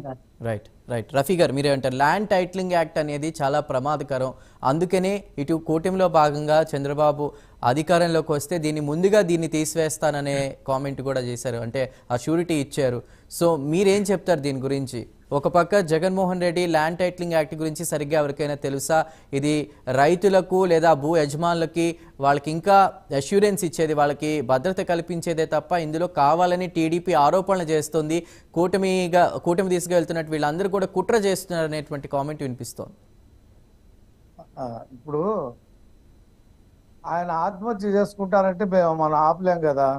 గారు. Right right Rafi గారు మీరే అంటారు ల్యాండ్ టైటిలింగ్ యాక్ట్ అనేది చాలా ప్రమాదకరం. అందుకనే ఇటు కూటమిలో భాగంగా చంద్రబాబు అధికారంలోకి వస్తే దీన్ని తీసివేస్తాననే కామెంట్ కూడా చేశారు, అంటే ఆ షూరిటీ ఇచ్చారు. సో మీరేం చెప్తారు దీని గురించి? ఒక పక్క Jaganmohan Reddy land titling act గురించి సరిగ్గా ఎవరికైనా తెలుసా? ఇది రైతులకు లేదా భూ యజమానులకి వాళ్ళకి ఇంకా అష్యూరెన్స్ ఇచ్చేది, వాళ్ళకి భద్రత కల్పించేదే తప్ప ఇందులో కావాలని టీడీపీ ఆరోపణలు చేస్తుంది, కూటమి తీసుకువెళ్తున్నట్టు వీళ్ళందరూ కూడా కుట్ర చేస్తున్నారు అనేటువంటి కామెంట్ వినిపిస్తోంది. ఇప్పుడు ఆయన ఆత్మహత్య చేసుకుంటారంటే మనం ఆపలేం కదా.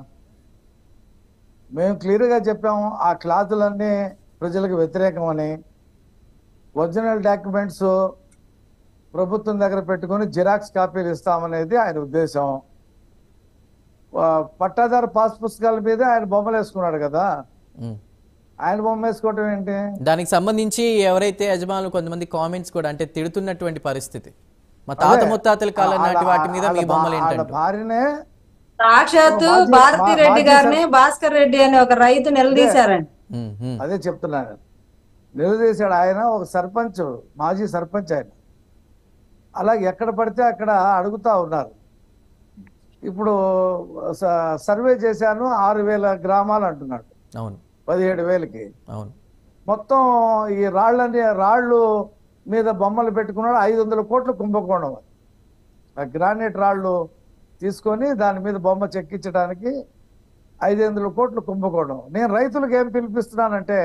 మేము క్లియర్గా చెప్పాము ఆ క్లాతులన్నీ ప్రజలకు వ్యతిరేకమని, ఒరిజినల్ డాక్యుమెంట్స్ ప్రభుత్వం దగ్గర పెట్టుకొని జిరాక్స్ కాపీలు ఇస్తామనేది ఆయన ఉద్దేశం. పట్టాదారు పాస్ పుస్తకాల మీద ఆయన బొమ్మలు వేసుకున్నాడు కదా, ఆయన బొమ్మ వేసుకోవటం ఏంటి? దానికి సంబంధించి ఎవరైతే యజమానులు కొంతమంది కామెంట్స్ కూడా అంటే తిడుతున్నటువంటి పరిస్థితి, మా తాత ముత్తాతల కాలం నాటి వాటి మీద మీ బొమ్మలు ఏంటంటే భార్యనే సాక్షాత్తు భారతీ రెడ్డి గారిని భాస్కర్ రెడ్డి అనే ఒక రైతు నిలదీశారండి. అదే చెప్తున్నాను, నిలదీశాడు. ఆయన ఒక సర్పంచ్, మాజీ సర్పంచ్ ఆయన. అలాగే ఎక్కడ పడితే అక్కడ అడుగుతా ఉన్నారు. ఇప్పుడు సర్వే చేశాను 6,000 గ్రామాలు అంటున్నాడు. అవును, 17,000కి. అవును, మొత్తం ఈ రాళ్ళు మీద బొమ్మలు పెట్టుకున్నాడు. 500 కోట్లు కుంభకోణం. ఆ గ్రానైట్ రాళ్ళు తీసుకొని దాని మీద బొమ్మ చెక్కించడానికి 500 కోట్లు కుంభకోణం. నేను రైతులకు ఏం పిలిపిస్తున్నానంటే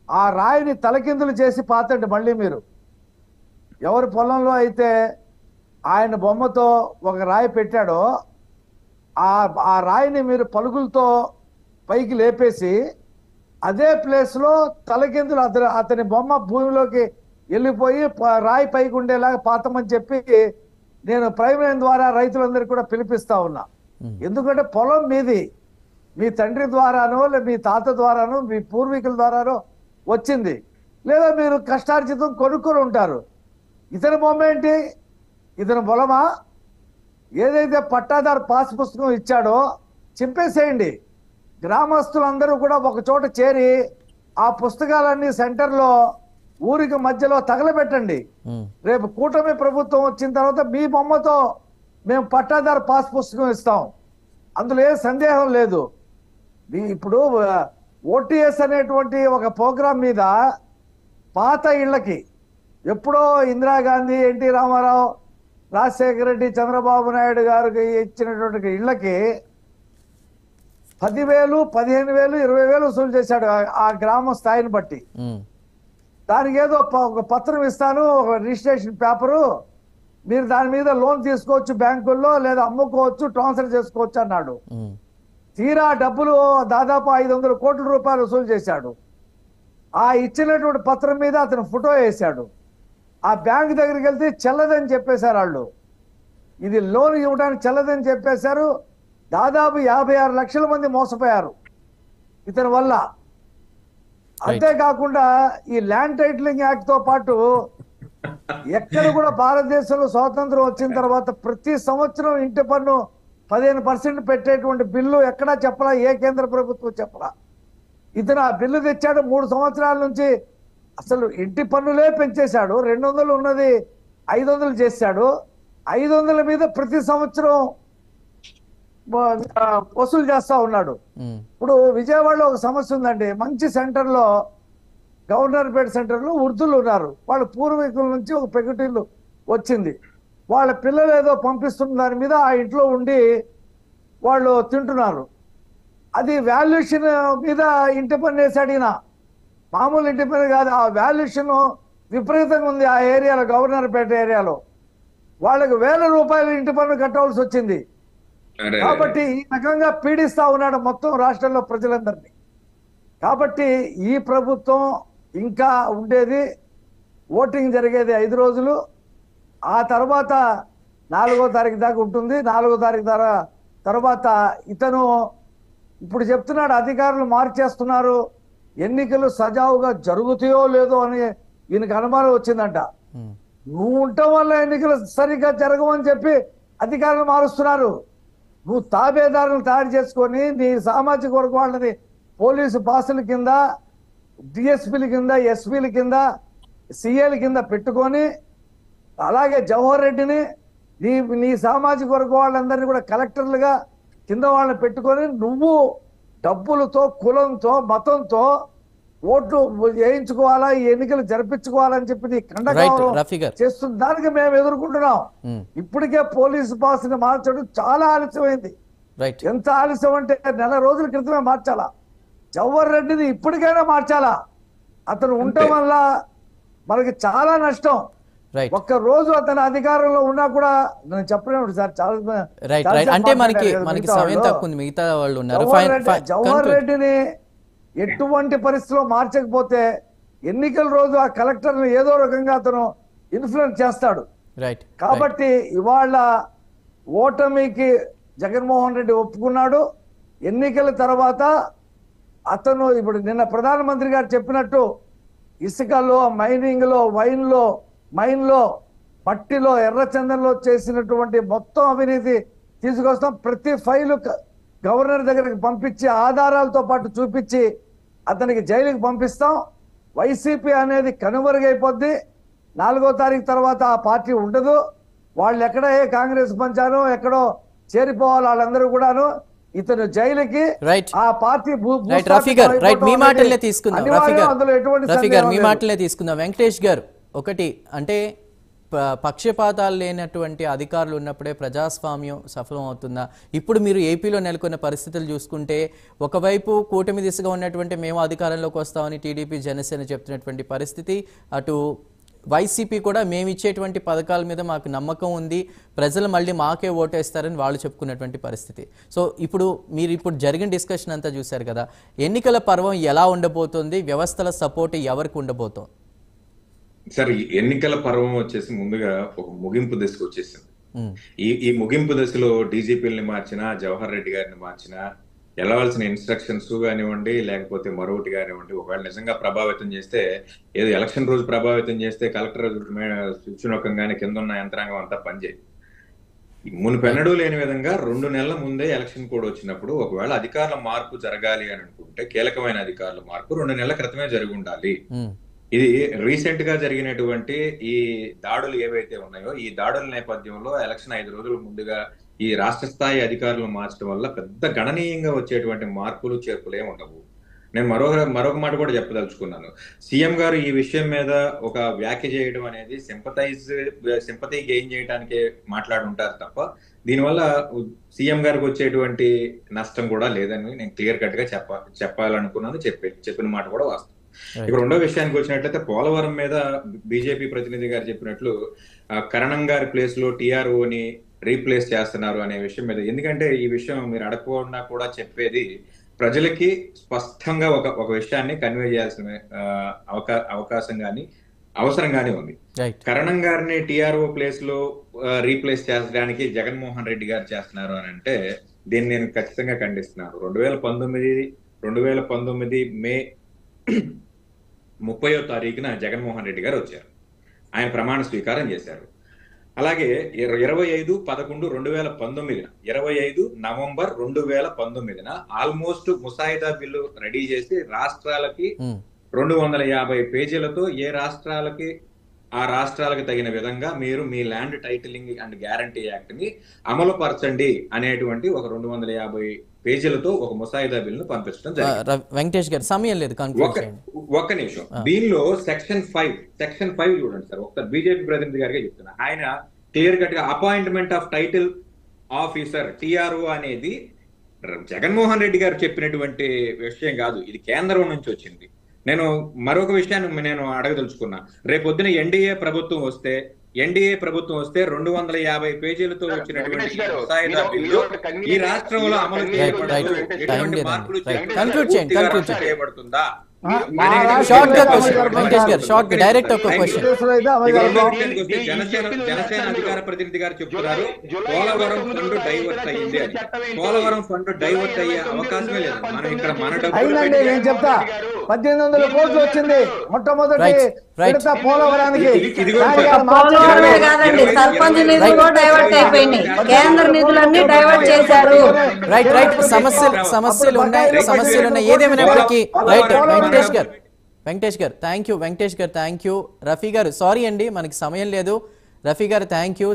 ఆ రాయిని తలకిందులు చేసి పాతండి. మళ్ళీ మీరు ఎవరి పొలంలో అయితే ఆయన బొమ్మతో ఒక రాయి పెట్టాడో ఆ రాయిని మీరు పలుగులతో పైకి లేపేసి అదే ప్లేస్లో తలకిందులు అతని బొమ్మ భూమిలోకి వెళ్ళిపోయి రాయి పైకి ఉండేలాగా పాతమని చెప్పి నేను ప్రైమ్ లైన్ ద్వారా రైతులందరికీ కూడా పిలిపిస్తా ఉన్నా. ఎందుకంటే పొలం మీది, మీ తండ్రి ద్వారానో లేదా మీ తాత ద్వారానో మీ పూర్వీకుల ద్వారానో వచ్చింది, లేదా మీరు కష్టార్జితం కొనుక్కొని ఉంటారు. ఇతని బొమ్మ ఏంటి? ఇతని పొలమా? ఏదైతే పట్టాదారు పాస్ పుస్తకం ఇచ్చాడో చింపేసేయండి. గ్రామస్తులందరూ కూడా ఒక చోట చేరి ఆ పుస్తకాలన్నీ సెంటర్లో ఊరికి మధ్యలో తగలబెట్టండి. రేపు కూటమి ప్రభుత్వం వచ్చిన తర్వాత మీ బొమ్మతో మేము పట్టాదారు పాస్ పుస్తకం ఇస్తాం, అందులో ఏ సందేహం లేదు. ఇప్పుడు ఓటీఎస్ అనేటువంటి ఒక ప్రోగ్రాం మీద పాత ఇళ్లకి ఎప్పుడో ఇందిరాగాంధీ, ఎన్టీ రామారావు, రాజశేఖర రెడ్డి, చంద్రబాబు నాయుడు గారికి ఇచ్చినటువంటి ఇళ్లకి 10,000, 15,000, 20,000 వసూలు చేశాడు ఆ గ్రామ స్థాయిని బట్టి. దానికి ఏదో ఒక పత్రం ఇస్తాను, ఒక రిజిస్ట్రేషన్ పేపరు, మీరు దాని మీద లోన్ తీసుకోవచ్చు బ్యాంకుల్లో, లేదా అమ్ముకోవచ్చు, ట్రాన్స్ఫర్ చేసుకోవచ్చు అన్నాడు. తీరా డబ్బులు దాదాపు 500 కోట్ల రూపాయలు వసూలు చేశాడు. ఆ ఇచ్చినటువంటి పత్రం మీద అతను ఫోటో వేశాడు. ఆ బ్యాంక్ దగ్గరికి వెళ్తే చెల్లదని చెప్పేశారు వాళ్ళు. ఇది లోన్ ఇవ్వడానికి చెల్లదని చెప్పేశారు. దాదాపు 56 లక్షల మంది మోసపోయారు ఇతని వల్ల. అంతేకాకుండా ఈ ల్యాండ్ టైటిలింగ్ యాక్ట్ తో పాటు ఎక్కడ కూడా భారతదేశంలో స్వాతంత్రం వచ్చిన తర్వాత ప్రతి సంవత్సరం ఇంటి పన్ను 15% పెట్టేటువంటి బిల్లు ఎక్కడా చెప్పలా, ఏ కేంద్ర ప్రభుత్వం చెప్పలా. ఇతను ఆ బిల్లు తెచ్చాడు. 3 సంవత్సరాల నుంచి అసలు ఇంటి పన్నులే పెంచేశాడు. 200 ఉన్నది 500 చేశాడు. 500 మీద ప్రతి సంవత్సరం వసూలు చేస్తా ఉన్నాడు. ఇప్పుడు విజయవాడలో ఒక సమస్య ఉందండి. మంచి సెంటర్లో, గవర్నర్పేట సెంటర్లో వృద్ధులు ఉన్నారు. వాళ్ళ పూర్వీకుల నుంచి ఒక పెకుటిల్లు వచ్చింది. వాళ్ళ పిల్లలు ఏదో పంపిస్తున్న దాని మీద ఆ ఇంట్లో ఉండి వాళ్ళు తింటున్నారు. అది వాల్యుయేషన్ మీద ఇంటి పన్ను వేసాడు ఈయన. మామూలు ఇంటి పన్ను కాదు, ఆ వాల్యుయేషన్ విపరీతంగా ఉంది ఆ ఏరియాలో, గవర్నర్పేట ఏరియాలో. వాళ్ళకి 1,000 రూపాయలు ఇంటి పన్ను కట్టవలసి వచ్చింది. కాబట్టి ఈ రకంగా పీడిస్తా ఉన్నాడు మొత్తం రాష్ట్రంలో ప్రజలందరినీ. కాబట్టి ఈ ప్రభుత్వం ఇంకా ఉండేది, ఓటింగ్ జరిగేది 5 రోజులు. ఆ తర్వాత 4వ తారీఖు దాకా ఉంటుంది. 4వ తారీఖు తర్వాత ఇతను ఇప్పుడు చెప్తున్నాడు అధికారులు మార్చేస్తున్నారు, ఎన్నికలు సజావుగా జరుగుతాయో లేదో అని ఈయనకు అనుమానం వచ్చిందంట. నువ్వు ఉండటం వల్ల ఎన్నికలు సరిగ్గా జరగవని చెప్పి అధికారులు మారుస్తున్నారు. నువ్వు తాబేదారులను తయారు చేసుకొని నీ సామాజిక వర్గ వాళ్ళని పోలీసు పాసుల కింద డిఎస్పీల కింద, ఎస్పీల కింద, సిఏల కింద పెట్టుకొని, అలాగే జవహర్ రెడ్డిని నీ సామాజిక వర్గ వాళ్ళందరినీ కూడా కలెక్టర్లుగా కింద వాళ్ళని పెట్టుకొని నువ్వు డబ్బులతో, కులంతో, మతంతో ఓట్లు వేయించుకోవాలా, ఈ ఎన్నికలు జరిపించుకోవాలని చెప్పి నీ కండకావరం చేస్తున్న దానికి మేము ఎదుర్కొంటున్నాం. ఇప్పటికే పోలీసు పాస్ని మార్చడం చాలా ఆలస్యమైంది. ఎంత ఆలస్యం అంటే నెల రోజుల క్రితమే మార్చాలా. జవహర్ రెడ్డిని ఇప్పటికైనా మార్చాలా. అతను ఉండటం వల్ల మనకి చాలా నష్టం. ఒక్క రోజు అతను అధికారంలో ఉన్నా కూడా నేను చెప్పలేను సార్. చాలా అంటే మనకి సమయం తక్కువ ఉంది, మిగతా వాళ్ళు ఉన్నారు. జవహర్ రెడ్డిని ఎటువంటి పరిస్థితిలో మార్చకపోతే ఎన్నికల రోజు ఆ కలెక్టర్ని ఏదో రకంగా అతను ఇన్ఫ్లుయెన్స్ చేస్తాడు. కాబట్టి ఇవాళ ఓటమికి జగన్మోహన్ రెడ్డి ఒప్పుకున్నాడు. ఎన్నికల తర్వాత అతను ఇప్పుడు నిన్న ప్రధానమంత్రి గారు చెప్పినట్టు ఇసుకలో, మైనింగ్లో, మైన్లో, మట్టిలో, ఎర్రచందనంలో చేసినటువంటి మొత్తం అవినీతి తీసుకొస్తాం. ప్రతి ఫైలు గవర్నర్ దగ్గరికి పంపించి ఆధారాలతో పాటు చూపించి అతనికి జైలుకి పంపిస్తాం. వైసీపీ అనేది కనుమరుగైపోద్ది. 4వ తారీఖు తర్వాత ఆ పార్టీ ఉండదు. వాళ్ళు ఎక్కడ కాంగ్రెస్ పంచారో ఎక్కడో చేరిపోవాలి వాళ్ళందరూ కూడాను. ఇతను జైలుకి ఆ పార్టీ మీ మాటలనే తీసుకుందాం. వెంకటేష్ గారు, ఒకటి అంటే పక్షపాతాలు లేనటువంటి అధికారులు ఉన్నప్పుడే ప్రజాస్వామ్యం సఫలం అవుతుందా? ఇప్పుడు మీరు ఏపీలో నెలకొన్న పరిస్థితులు చూసుకుంటే ఒకవైపు కూటమి దిశగా ఉన్నటువంటి మేము అధికారంలోకి వస్తామని టీడీపీ, జనసేన చెప్తున్నటువంటి పరిస్థితి, అటు వైసీపీ కూడా మేము ఇచ్చేటువంటి పథకాల మీద మాకు నమ్మకం ఉంది, ప్రజలు మళ్ళీ మాకే ఓటేస్తారని వాళ్ళు చెప్పుకున్నటువంటి పరిస్థితి. సో ఇప్పుడు జరిగిన డిస్కషన్ అంతా చూశారు కదా, ఎన్నికల పర్వం ఎలా ఉండబోతుంది, వ్యవస్థల సపోర్ట్ ఎవరికి ఉండబోతోంది? సార్, ఎన్నికల పర్వం వచ్చేసి ముందుగా ఒక ముగింపు దశకు వచ్చేసింది. ఈ ముగింపు దశలో డీజీపీలని మార్చినా, జవహర్ రెడ్డి గారిని మార్చినా, వెళ్ళవలసిన ఇన్స్ట్రక్షన్స్ కానివ్వండి, లేకపోతే మరొకటి కానివ్వండి, ఒకవేళ నిజంగా ప్రభావితం చేస్తే, ఏదో ఎలక్షన్ రోజు ప్రభావితం చేస్తే కలెక్టర్ సూచనకంగానే కింద ఉన్న యంత్రాంగం అంతా పనిచేయదు. మునుపెన్నడూ లేని విధంగా 2 నెలల ముందే ఎలక్షన్ కోడ్ వచ్చినప్పుడు ఒకవేళ అధికారుల మార్పు జరగాలి అని అనుకుంటే, కీలకమైన అధికారుల మార్పు 2 నెలల క్రితమే జరిగి ఉండాలి. ఇది రీసెంట్ గా జరిగినటువంటి ఈ దాడులు ఏవైతే ఉన్నాయో, ఈ దాడుల నేపథ్యంలో ఎలక్షన్ 5 రోజుల ముందుగా ఈ రాష్ట్ర స్థాయి అధికారులు మార్చడం వల్ల పెద్ద గణనీయంగా వచ్చేటువంటి మార్పులు చేర్పులు ఏమి ఉండవు. నేను మరొక మాట కూడా చెప్పదలుచుకున్నాను. సీఎం గారు ఈ విషయం మీద ఒక వ్యాఖ్య చేయడం అనేది సింపతి గెయిన్ చేయడానికే మాట్లాడుంటారు తప్ప దీనివల్ల సీఎం గారికి వచ్చేటువంటి నష్టం కూడా లేదని నేను క్లియర్ కట్ గా చెప్పాలనుకున్నాను. చెప్పిన మాట కూడా వాస్తవం. ఇక రెండో విషయానికి వచ్చినట్లయితే, పోలవరం మీద బీజేపీ ప్రతినిధి గారు చెప్పినట్లు కరణం గారి ప్లేస్ లో టీఆర్ఓని రీప్లేస్ చేస్తున్నారు అనే విషయం మీద, ఎందుకంటే ఈ విషయం మీరు అడగకుండా కూడా చెప్పేది ప్రజలకి స్పష్టంగా ఒక విషయాన్ని కన్వే చేయాల్సిన అవకాశం గాని అవసరం గానీ ఉంది. కరణం గారిని టీఆర్ఓ ప్లేస్ లో రీప్లేస్ చేసడానికి జగన్మోహన్ రెడ్డి గారు చేస్తున్నారు అని అంటే దీన్ని నేను ఖచ్చితంగా ఖండిస్తున్నాను. 2019 మే 30వ తారీఖున జగన్మోహన్ రెడ్డి గారు వచ్చారు. ఆయన ప్రమాణ స్వీకారం చేశారు. అలాగే 25/11/2019 25 నవంబర్ 2019 ఆల్మోస్ట్ ముసాయిదా బిల్లు రెడీ చేసి రాష్ట్రాలకి 250 పేజీలతో ఏ రాష్ట్రాలకి ఆ రాష్ట్రాలకు తగిన విధంగా మీరు మీ land titling and guarantee act ని అమలు పరచండి అనేటువంటి ఒక 250 పేజీలతో ఒక ముసాయిదా బిల్ ను పంపించడం జరిగింది. వెంకటేష్ గారు, సమయం లేదు, ఒక్క నిమిషం. దీనిలో సెక్షన్ 5 చూడండి సార్. ఒకసారి బీజేపీ ప్రతినిధి గారిగా చెప్తున్నా. ఆయన క్లియర్ కట్ గా appointment of title officer TRO అనేది జగన్మోహన్ రెడ్డి గారు చెప్పినటువంటి విషయం కాదు, ఇది కేంద్రం నుంచి వచ్చింది. నేను మరొక విషయాన్ని నేను అడగదలుచుకున్నా. రేపొద్దున ఎన్డీఏ ప్రభుత్వం వస్తే 250 పేజీలతో వచ్చినటువంటి ఈ రాష్ట్రంలో అమలు చేయబడుతుందా? జనసేన అధికార ప్రతినిధి గారు చెప్తున్నారు పోలవరం ఫండ్ డైవర్ట్ అయ్యింది అని. పోలవరం ఫండ్ డైవర్ట్ అయ్యే అవకాశమే లేదు. మనం ఇక్కడ మన డబ్బులు నేను చెప్తా, 1800 కోట్లు వచ్చింది మొట్టమొదటి పోలవరానికి. సర్పంచ్ నిధులు డైవర్ట్ అయిపోయినాయి, కేంద్ర నిధులన్నీ డైవర్ట్ చేశారు. సమస్యలు ఉన్నాయి. ఏదేమైనప్పటికీ వెంకటేష్ గారు, వెంకటేష్ గారు థ్యాంక్ యూ. వెంకటేష్ గారు థ్యాంక్ యూ. రఫీ గారు సారీ అండి, మనకి సమయం లేదు. రఫీ గారు థ్యాంక్ యూ.